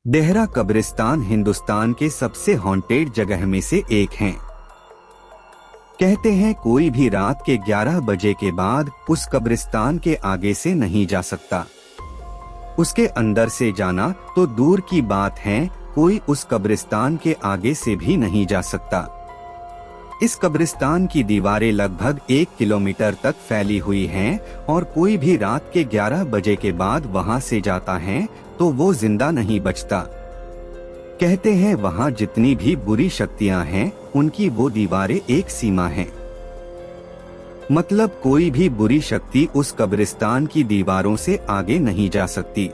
डेहरा कब्रिस्तान हिंदुस्तान के सबसे हॉन्टेड जगह में से एक है। कहते हैं कोई भी रात के 11 बजे के बाद उस कब्रिस्तान के आगे से नहीं जा सकता। उसके अंदर से जाना तो दूर की बात है, कोई उस कब्रिस्तान के आगे से भी नहीं जा सकता। इस कब्रिस्तान की दीवारें लगभग 1 किलोमीटर तक फैली हुई हैं और कोई भी रात के 11 बजे के बाद वहां से जाता है तो वो जिंदा नहीं बचता। कहते हैं वहां जितनी भी बुरी शक्तियां हैं उनकी वो दीवारें एक सीमा है। मतलब कोई भी बुरी शक्ति उस कब्रिस्तान की दीवारों से आगे नहीं जा सकती।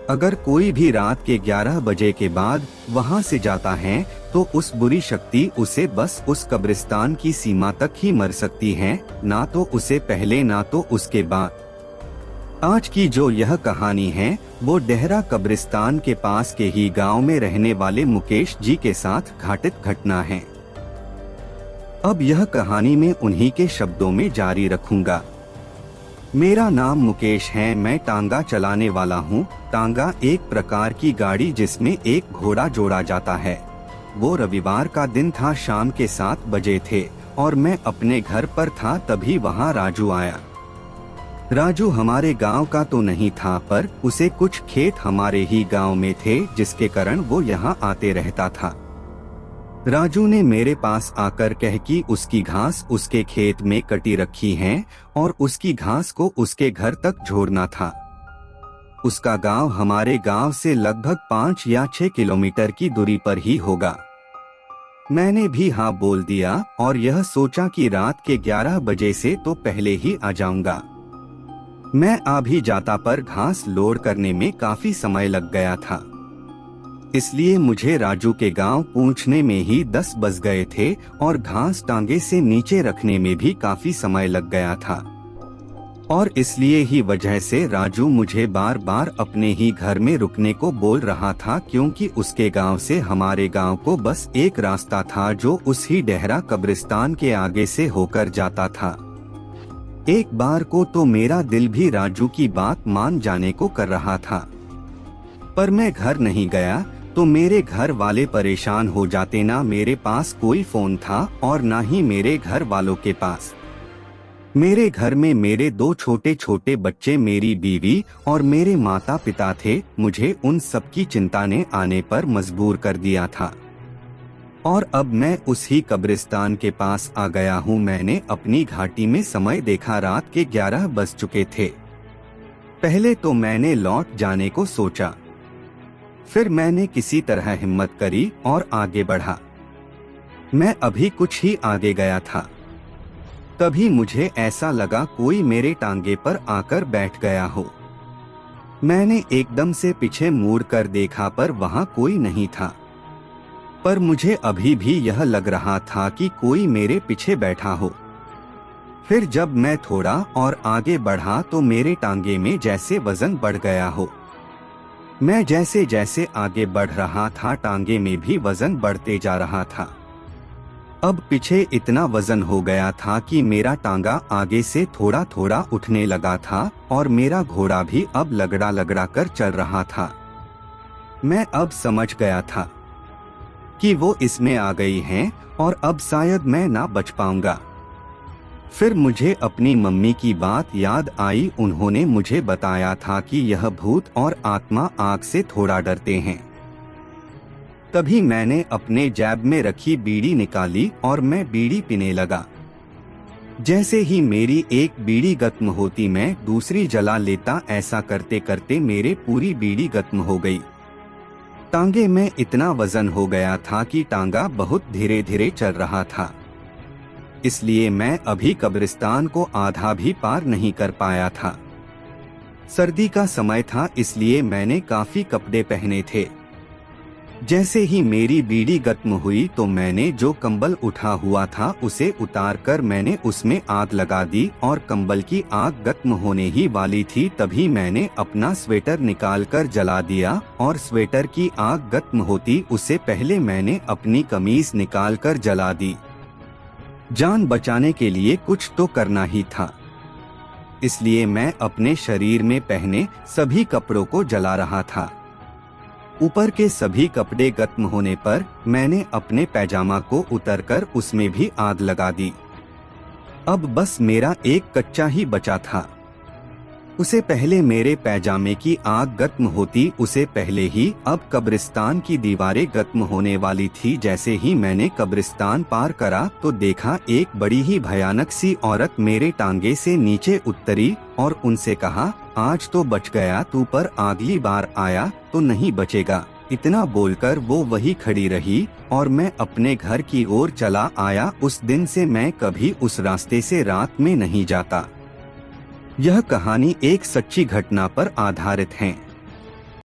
अगर कोई भी रात के 11 बजे के बाद वहां से जाता है तो उस बुरी शक्ति उसे बस उस कब्रिस्तान की सीमा तक ही मर सकती है, ना तो उसे पहले ना तो उसके बाद। आज की जो यह कहानी है वो डेहरा कब्रिस्तान के पास के ही गांव में रहने वाले मुकेश जी के साथ घटित घटना है। अब यह कहानी मैं उन्हीं के शब्दों में जारी रखूंगा। मेरा नाम मुकेश है, मैं टांगा चलाने वाला हूँ। टांगा एक प्रकार की गाड़ी जिसमें एक घोड़ा जोड़ा जाता है। वो रविवार का दिन था, शाम के 7 बजे थे और मैं अपने घर पर था, तभी वहाँ राजू आया। राजू हमारे गांव का तो नहीं था, पर उसे कुछ खेत हमारे ही गांव में थे जिसके कारण वो यहाँ आते रहता था। राजू ने मेरे पास आकर कह कि उसकी घास उसके खेत में कटी रखी है और उसकी घास को उसके घर तक छोड़ना था। उसका गांव हमारे गांव से लगभग 5 या 6 किलोमीटर की दूरी पर ही होगा। मैंने भी हाँ बोल दिया और यह सोचा कि रात के 11 बजे से तो पहले ही आ जाऊंगा। मैं आ भी जाता, पर घास लोड करने में काफी समय लग गया था, इसलिए मुझे राजू के गांव पहुंचने में ही 10 बज गए थे और घास टांगे से नीचे रखने में भी काफी समय लग गया था। और इसलिए ही वजह से राजू मुझे बार बार अपने ही घर में रुकने को बोल रहा था, क्योंकि उसके गांव से हमारे गांव को बस एक रास्ता था जो उसी डेहरा कब्रिस्तान के आगे से होकर जाता था। एक बार को तो मेरा दिल भी राजू की बात मान जाने को कर रहा था, पर मैं घर नहीं गया तो मेरे घर वाले परेशान हो जाते। ना मेरे पास कोई फोन था और ना ही मेरे घर वालों के पास। मेरे घर में मेरे 2 छोटे छोटे बच्चे, मेरी बीवी और मेरे माता पिता थे। मुझे उन सब की चिंता ने आने पर मजबूर कर दिया था और अब मैं उसी कब्रिस्तान के पास आ गया हूँ। मैंने अपनी घाटी में समय देखा, रात के 11 बज चुके थे। पहले तो मैंने लौट जाने को सोचा, फिर मैंने किसी तरह हिम्मत करी और आगे बढ़ा। मैं अभी कुछ ही आगे गया था, तभी मुझे ऐसा लगा कोई मेरे टांगे पर आकर बैठ गया हो। मैंने एकदम से पीछे मुड़ कर देखा, पर वहां कोई नहीं था, पर मुझे अभी भी यह लग रहा था कि कोई मेरे पीछे बैठा हो। फिर जब मैं थोड़ा और आगे बढ़ा तो मेरे टांगे में जैसे वजन बढ़ गया हो। मैं जैसे जैसे आगे बढ़ रहा था टांगे में भी वजन बढ़ते जा रहा था। अब पीछे इतना वजन हो गया था कि मेरा टांगा आगे से थोड़ा थोड़ा उठने लगा था और मेरा घोड़ा भी अब लगड़ा लगड़ा कर चल रहा था। मैं अब समझ गया था कि वो इसमें आ गई हैं और अब शायद मैं ना बच पाऊंगा। फिर मुझे अपनी मम्मी की बात याद आई। उन्होंने मुझे बताया था कि यह भूत और आत्मा आग से थोड़ा डरते हैं। तभी मैंने अपने जेब में रखी बीड़ी निकाली और मैं बीड़ी पीने लगा। जैसे ही मेरी एक बीड़ी खत्म होती मैं दूसरी जला लेता। ऐसा करते करते मेरे पूरी बीड़ी खत्म हो गई। टांगे में इतना वजन हो गया था कि टांगा बहुत धीरे धीरे चल रहा था, इसलिए मैं अभी कब्रिस्तान को आधा भी पार नहीं कर पाया था। सर्दी का समय था, इसलिए मैंने काफी कपड़े पहने थे। जैसे ही मेरी बीड़ी खत्म हुई तो मैंने जो कंबल उठा हुआ था उसे उतारकर मैंने उसमें आग लगा दी और कंबल की आग खत्म होने ही वाली थी, तभी मैंने अपना स्वेटर निकालकर जला दिया और स्वेटर की आग खत्म होती उससे पहले मैंने अपनी कमीज निकालकर जला दी। जान बचाने के लिए कुछ तो करना ही था, इसलिए मैं अपने शरीर में पहने सभी कपड़ों को जला रहा था। ऊपर के सभी कपड़े खत्म होने पर मैंने अपने पैजामा को उतारकर उसमें भी आग लगा दी। अब बस मेरा एक कच्चा ही बचा था। उसे पहले मेरे पैजामे की आग खत्म होती उसे पहले ही अब कब्रिस्तान की दीवारें खत्म होने वाली थी। जैसे ही मैंने कब्रिस्तान पार करा तो देखा एक बड़ी ही भयानक सी औरत मेरे टांगे से नीचे उतरी और उनसे कहा, आज तो बच गया तू, पर अगली बार आया तो नहीं बचेगा। इतना बोलकर वो वही खड़ी रही और मैं अपने घर की ओर चला आया। उस दिन से मैं कभी उस रास्ते से रात में नहीं जाता। यह कहानी एक सच्ची घटना पर आधारित है।